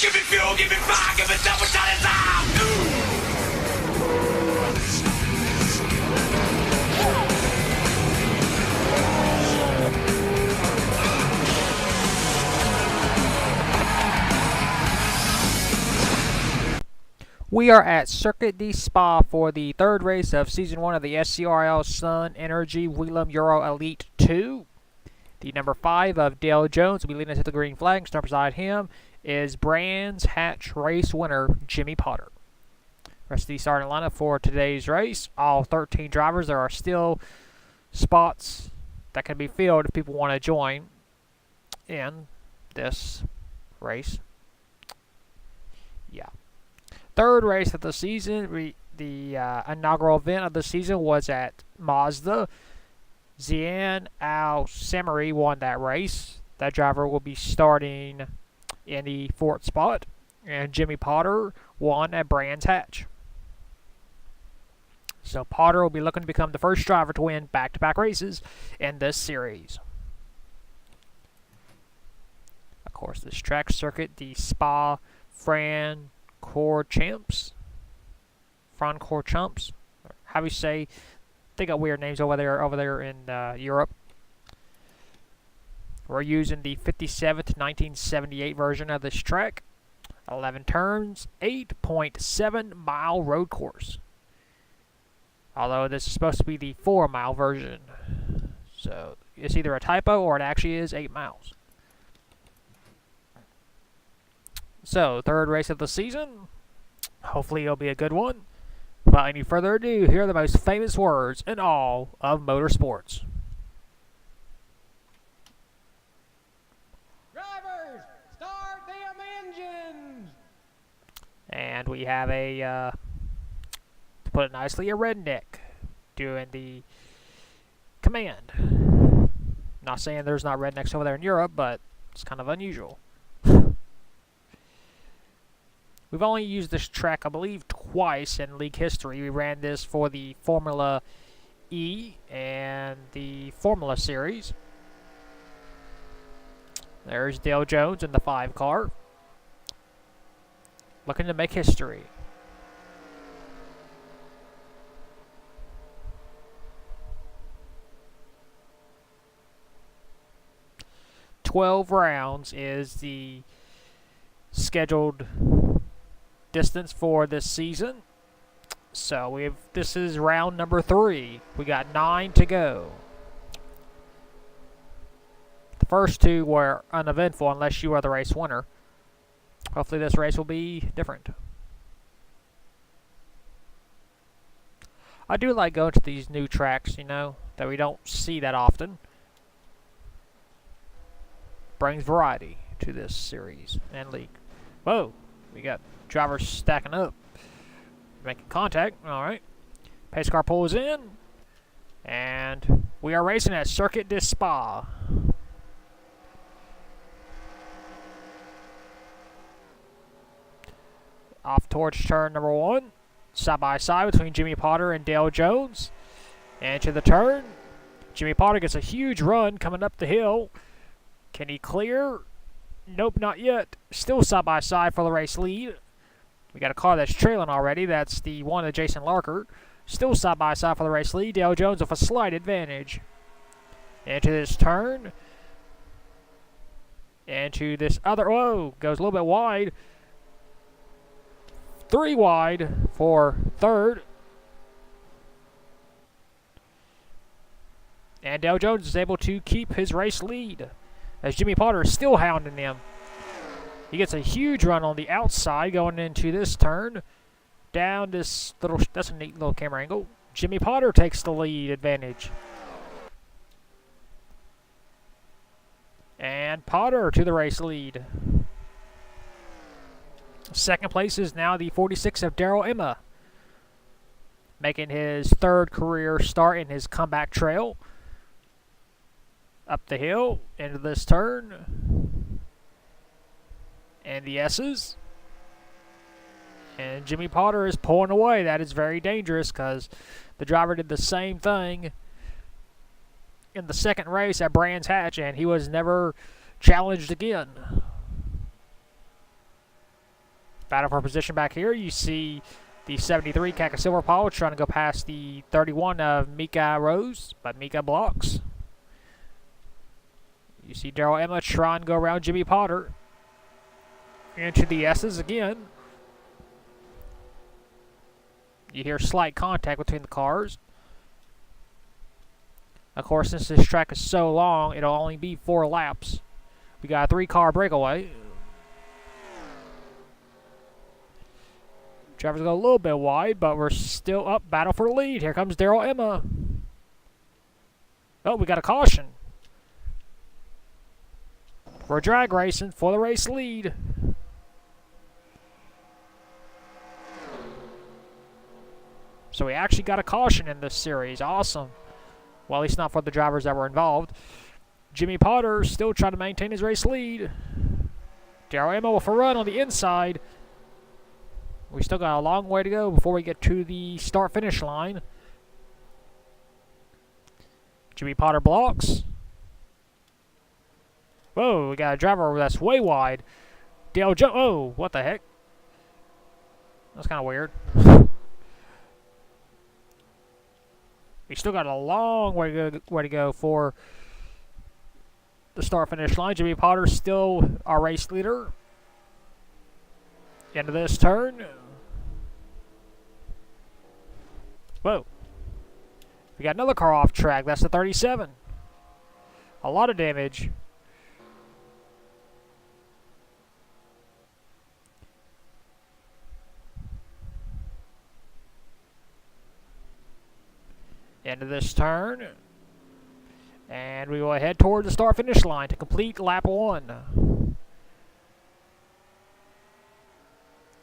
Give me fuel, give me fire, give me double shot of time. We are at Circuit de Spa for the third race of Season 1 of the SCRL Sun Energy Whelen Euro Elite 2. The number 5 of Dale Jones will be leading us to the green flag, and starting beside him is Brands Hatch race winner Jimmy Potter. Rest of the starting lineup for today's race. All 13 drivers. There are still spots that can be filled if people want to join in this race. Yeah. Third race of the season, the inaugural event of the season was at Mazda. Zian Al-Samari won that race. That driver will be starting in the fourth spot. And Jimmy Potter won at Brands Hatch. So Potter will be looking to become the first driver to win back-to-back races in this series. Of course, this track circuit, the Spa Francorchamps. How do you say? They got weird names over there in Europe. We're using the 57th 1978 version of this track. 11 turns, 8.7 mile road course. Although this is supposed to be the 4-mile version. So it's either a typo or it actually is 8 miles. So, third race of the season. Hopefully it'll be a good one. Without any further ado, here are the most famous words in all of motorsports. Drivers, start them engines! And we have a, to put it nicely, a redneck doing the command. Not saying there's not rednecks over there in Europe, but it's kind of unusual. We've only used this track, I believe, twice in league history. We ran this for the Formula E and the Formula Series. There's Dale Jones in the 5 car. Looking to make history. "12 rounds is the scheduled distance for this season. So this is round number 3. We got 9 to go. The first 2 were uneventful unless you are the race winner. Hopefully this race will be different. I do like going to these new tracks, you know, that we don't see that often. Brings variety to this series and league. Whoa, we got drivers stacking up, making contact. All right, pace car pulls in, and we are racing at Circuit de Spa. Off towards turn number 1, side by side between Jimmy Potter and Dale Jones. And to the turn, Jimmy Potter gets a huge run coming up the hill. Can he clear? Nope, not yet. Still side by side for the race lead. We got a car that's trailing already. That's the one of Jason Larker. Still side by side for the race lead. Dale Jones with a slight advantage. Into this turn. Into this other. Whoa, goes a little bit wide. 3 wide for third. And Dale Jones is able to keep his race lead, as Jimmy Potter is still hounding him. He gets a huge run on the outside going into this turn. Down this little, that's a neat little camera angle. Jimmy Potter takes the lead advantage. And Potter to the race lead. Second place is now the 46 of Daryl Emma, making his 3rd career start in his comeback trail. Up the hill, into this turn. And the S's. And Jimmy Potter is pulling away. That is very dangerous because the driver did the same thing in the second race at Brands Hatch, and he was never challenged again. Battle for position back here. You see the 73 Kaka Silver Paul trying to go past the 31 of Mika Rose, but Mika blocks. You see Daryl Emma trying to go around Jimmy Potter into the S's again. You hear slight contact between the cars. Of course, since this track is so long, it'll only be 4 laps. We got a 3-car breakaway. Drivers go a little bit wide, but we're still up. Battle for the lead. Here comes Daryl Emma. Oh, we got a caution. For drag racing for the race lead. So we actually got a caution in this series. Awesome. Well, at least not for the drivers that were involved. Jimmy Potter still trying to maintain his race lead. Daryl Emma with a run on the inside. We still got a long way to go before we get to the start-finish line. Jimmy Potter blocks. Whoa, we got a driver that's way wide. Dale Jones. Oh, what the heck? That's kind of weird. We still got a long way to go for the start-finish line. Jimmy Potter's still our race leader. End of this turn. Whoa. We got another car off track. That's the 37. A lot of damage. End of this turn. And we will head toward the start-finish line to complete lap 1.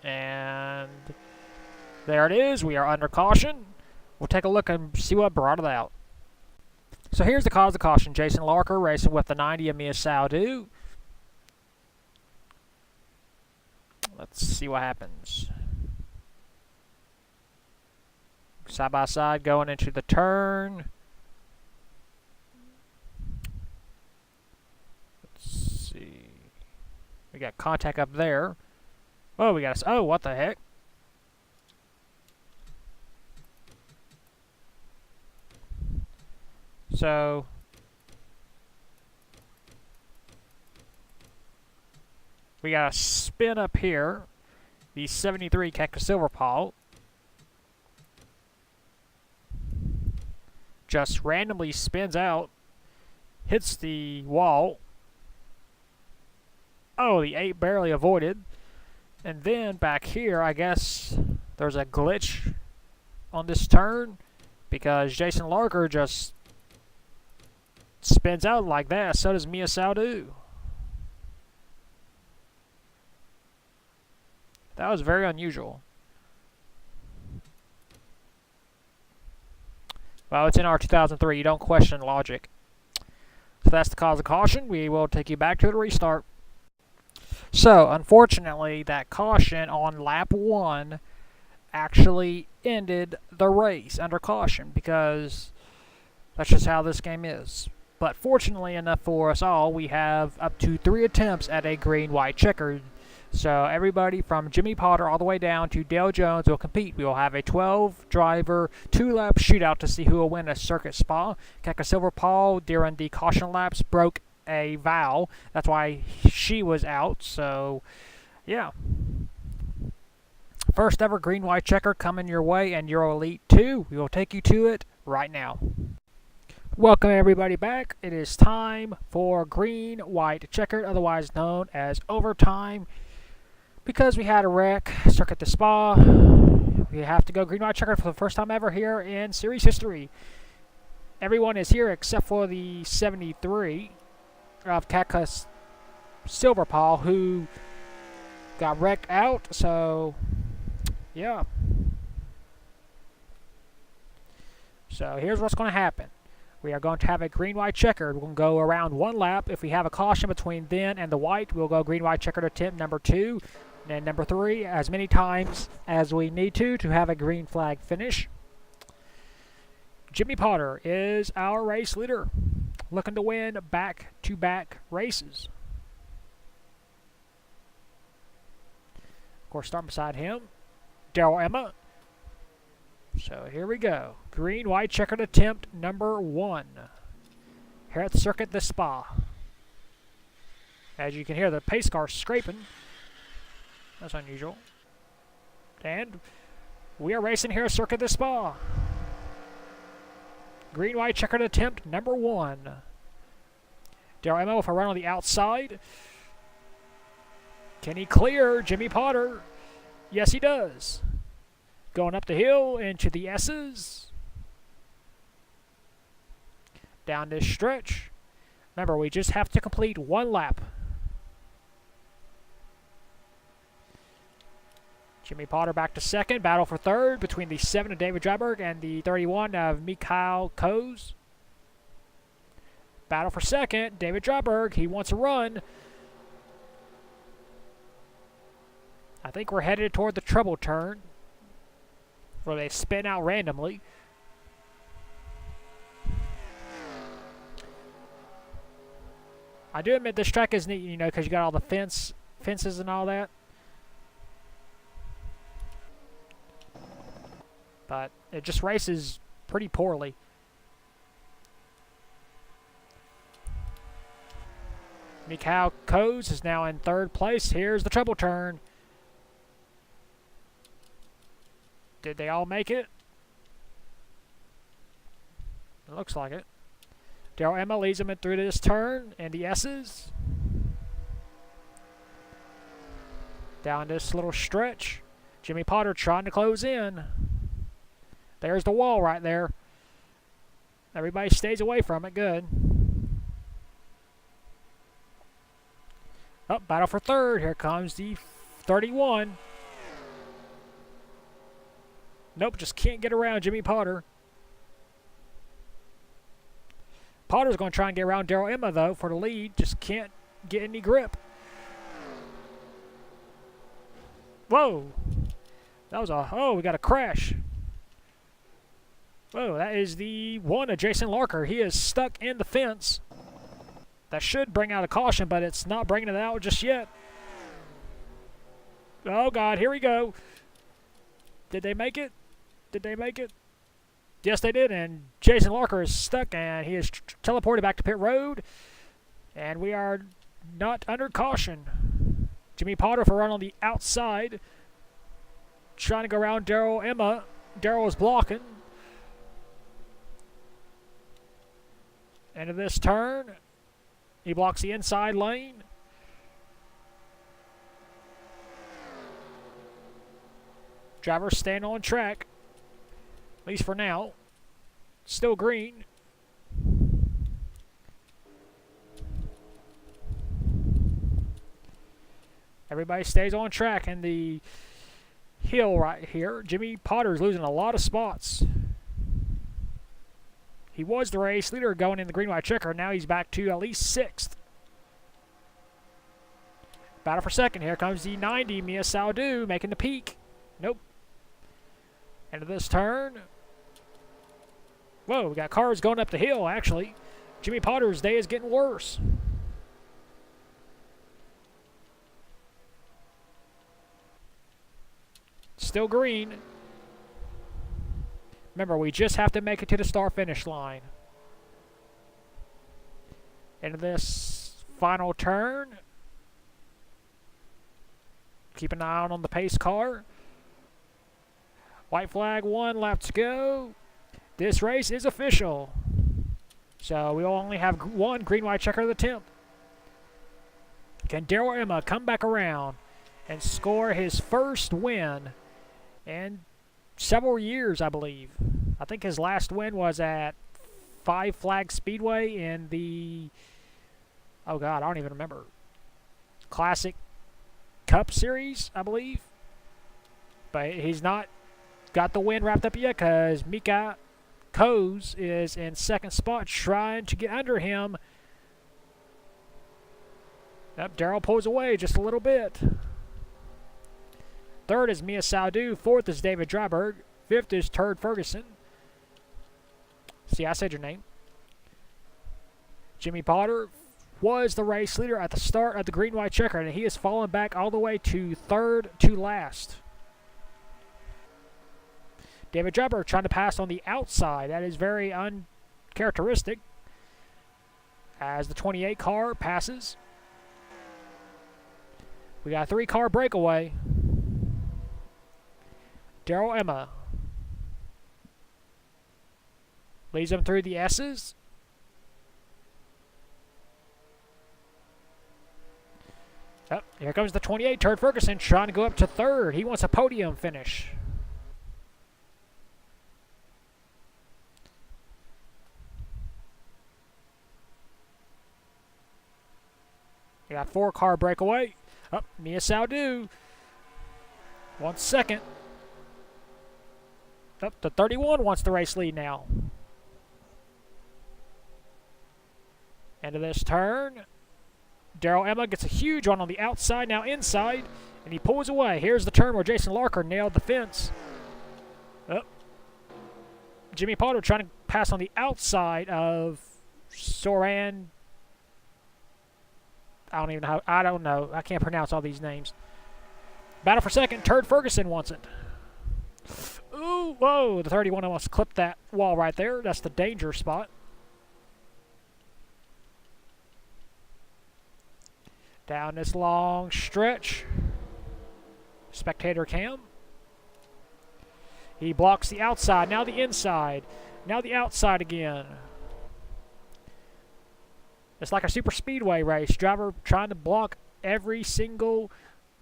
And there it is. We are under caution. We'll take a look and see what brought it out. So here's the cause of caution. Jason Larker racing with the 90 of Mia Saudu. Let's see what happens. Side by side going into the turn. Let's see. We got contact up there. Oh, we got. Oh, what the heck? So we got a spin up here. The 73 Cactus Silver Paul just randomly spins out, hits the wall. Oh, the 8 barely avoided. And then back here, I guess there's a glitch on this turn because Jason Larker just spins out like that. So does Mia Saudu. That was very unusual. Well, it's in our 2003. You don't question logic. So that's the cause of caution. We will take you back to the restart. So, unfortunately, that caution on lap 1 actually ended the race under caution because that's just how this game is. But fortunately enough for us all, we have up to 3 attempts at a green-white checkered. So everybody from Jimmy Potter all the way down to Dale Jones will compete. We will have a 12-driver, 2-lap shootout to see who will win a circuit spa. Kaka Silver Paul, during the caution laps, broke a vow. That's why she was out. So, yeah. First ever green-white checker coming your way in Euro Elite 2. We will take you to it right now. Welcome everybody back. It is time for green-white checkered, otherwise known as overtime. Because we had a wreck, circuit the spa, we have to go green-white checkered for the first time ever here in series history. Everyone is here except for the 73 of Cactus Silver Paul, who got wrecked out. So, yeah. So here's what's going to happen. We are going to have a green-white checkered. We're going to go around 1 lap. If we have a caution between then and the white, we'll go green-white checkered attempt number 2. And number 3, as many times as we need to have a green flag finish. Jimmy Potter is our race leader, looking to win back-to-back races. Of course, starting beside him, Daryl Emma. So here we go. Green, white, checkered attempt number 1. Here at the circuit, the Spa. As you can hear, the pace car scraping. That's unusual. And we are racing here at Circuit the Spa. Green, white, checkered attempt number 1. Daryl Emma with a run on the outside. Can he clear Jimmy Potter? Yes, he does. Going up the hill into the S's. Down this stretch. Remember, we just have to complete 1 lap. Jimmy Potter back to second. Battle for third between the 7 of David Dryberg and the 31 of Mikhail Koz. Battle for second. David Dryberg, he wants a run. I think we're headed toward the trouble turn, where they spin out randomly. I do admit this track is neat, you know, because you got all the fences and all that. But it just races pretty poorly. Mikhail Koz is now in third place. Here's the trouble turn. Did they all make it? It looks like it. Daryl Emma leads him through this turn and the S's. Down this little stretch. Jimmy Potter trying to close in. There's the wall right there. Everybody stays away from it. Good. Oh, battle for third. Here comes the 31. Nope, just can't get around Jimmy Potter. Potter's going to try and get around Daryl Emma, though, for the lead. Just can't get any grip. Whoa. That was a... Oh, we got a crash. Whoa, that is the 1 of Jason Larker. He is stuck in the fence. That should bring out a caution, but it's not bringing it out just yet. Oh, God, here we go. Did they make it? Did they make it? Yes, they did, and Jason Larker is stuck, and he is teleported back to pit road, and we are not under caution. Jimmy Potter for a run on the outside, trying to go around Daryl Emma. Daryl is blocking. End of this turn. He blocks the inside lane. Driver's staying on track. At least for now. Still green. Everybody stays on track in the hill right here. Jimmy Potter's losing a lot of spots. He was the race leader going in the green-white checker. Now he's back to at least 6th. Battle for second. Here comes the 90, Mia Saldou, making the peak. Nope. End of this turn. Whoa, we got cars going up the hill, actually. Jimmy Potter's day is getting worse. Still green. Remember, we just have to make it to the start-finish line. Into this final turn. Keep an eye on the pace car. White flag, 1 lap to go. This race is official. So we only have 1 green-white checker attempt. Can Daryl Emma come back around and score his first win in several years, I believe? I think his last win was at Five Flag Speedway in the, oh God, I don't even remember, Classic Cup Series, I believe. But he's not got the win wrapped up yet because Mika Koz is in second spot trying to get under him. Yep, Daryl pulls away just a little bit. Third is Mia Saldou. Fourth is David Dryberg. Fifth is Turd Ferguson. See, I said your name. Jimmy Potter was the race leader at the start of the green-white checker, and he has fallen back all the way to third to last. David Dreiberg trying to pass on the outside. That is very uncharacteristic as the 28 car passes. We got a 3-car breakaway. Daryl Emma leads them through the S's. Oh, here comes the 28, Turd Ferguson, trying to go up to third. He wants a podium finish. You got 4-car breakaway. Up, Mia Saldou. 1 second. Up, the 31 wants the race lead now. End of this turn. Daryl Emma gets a huge one on the outside, now inside, and he pulls away. Here's the turn where Jason Larker nailed the fence. Oh. Jimmy Potter trying to pass on the outside of Soran. I don't know. I can't pronounce all these names. Battle for second. Turd Ferguson wants it. Ooh, whoa. The 31 almost clipped that wall right there. That's the danger spot. Down this long stretch. Spectator cam. He blocks the outside. Now the inside. Now the outside again. It's like a super speedway race. Driver trying to block every single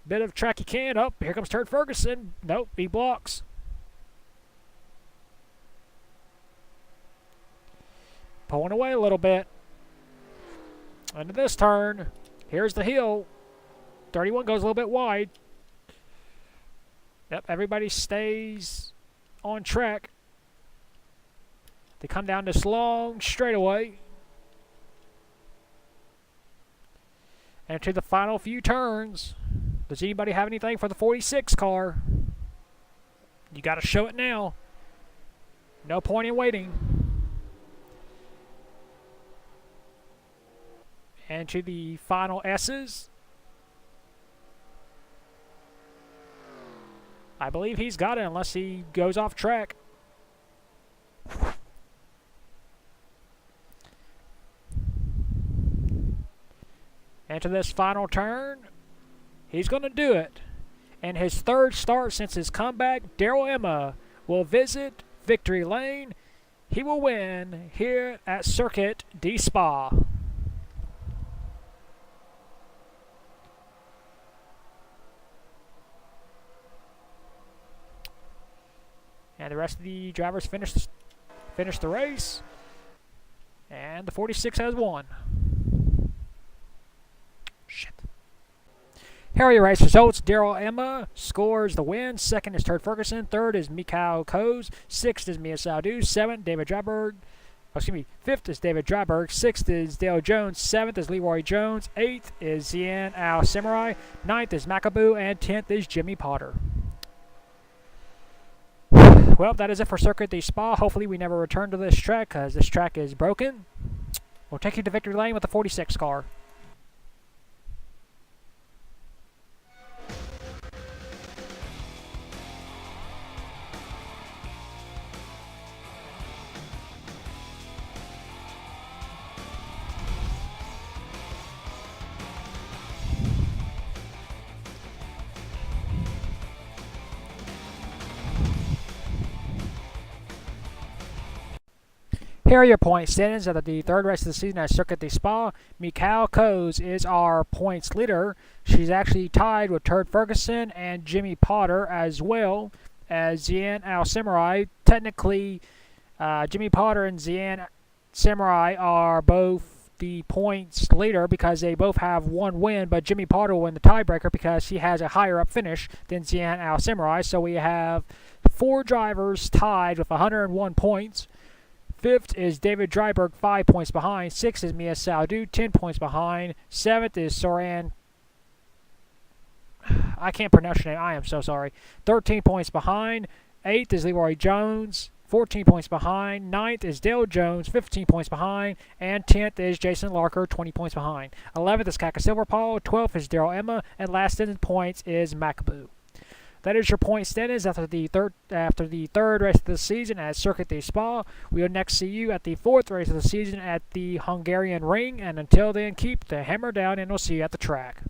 bit of track he can. Oh, here comes Turd Ferguson. Nope, he blocks. Pulling away a little bit. Into this turn. Here's the hill. 31 goes a little bit wide. Yep, everybody stays on track. They come down this long straightaway. And to the final few turns. Does anybody have anything for the 46 car? You got to show it now. No point in waiting. And to the final S's. I believe he's got it unless he goes off track. And to this final turn, he's going to do it. And his third start since his comeback, Daryl Emma will visit Victory Lane. He will win here at Circuit de Spa. And the rest of the drivers finish the race. And the 46 has won. Shit. Here are your race results. Daryl Emma scores the win. Second is Turd Ferguson. Third is Mikhail Koz. Sixth is Mia Saldou. Seventh, David Dreiberg. Fifth is David Dreiberg. Sixth is Dale Jones. Seventh is Leroy Jones. Eighth is Zian Al Samurai. Ninth is Macaboo. And 10th is Jimmy Potter. Well, that is it for Circuit de Spa. Hopefully we never return to this track because this track is broken. We'll take you to Victory Lane with the 46 car. Here are your point standings of the third race of the season at Circuit de Spa. Mikhail Koz is our points leader. She's actually tied with Turd Ferguson and Jimmy Potter as well as Zian Al Samurai. Technically, Jimmy Potter and Zian Samurai are both the points leader because they both have one win, but Jimmy Potter will win the tiebreaker because he has a higher up finish than Zian Al Samurai. So we have 4 drivers tied with 101 points. Fifth is David Dreiberg, 5 points behind. Sixth is Mia Saldou, 10 points behind. Seventh is Soran. I can't pronounce your name. I am so sorry. 13 points behind. Eighth is Leroy Jones. 14 points behind. 9th is Dale Jones, 15 points behind. And 10th is Jason Larker, 20 points behind. 11th is Kaka Silverpaw. 12th is Daryl Emma. And last in points is Macaboo. That is your point standings after the third race of the season at Circuit de Spa. We will next see you at the fourth race of the season at the Hungarian Ring. And until then, keep the hammer down, and we'll see you at the track.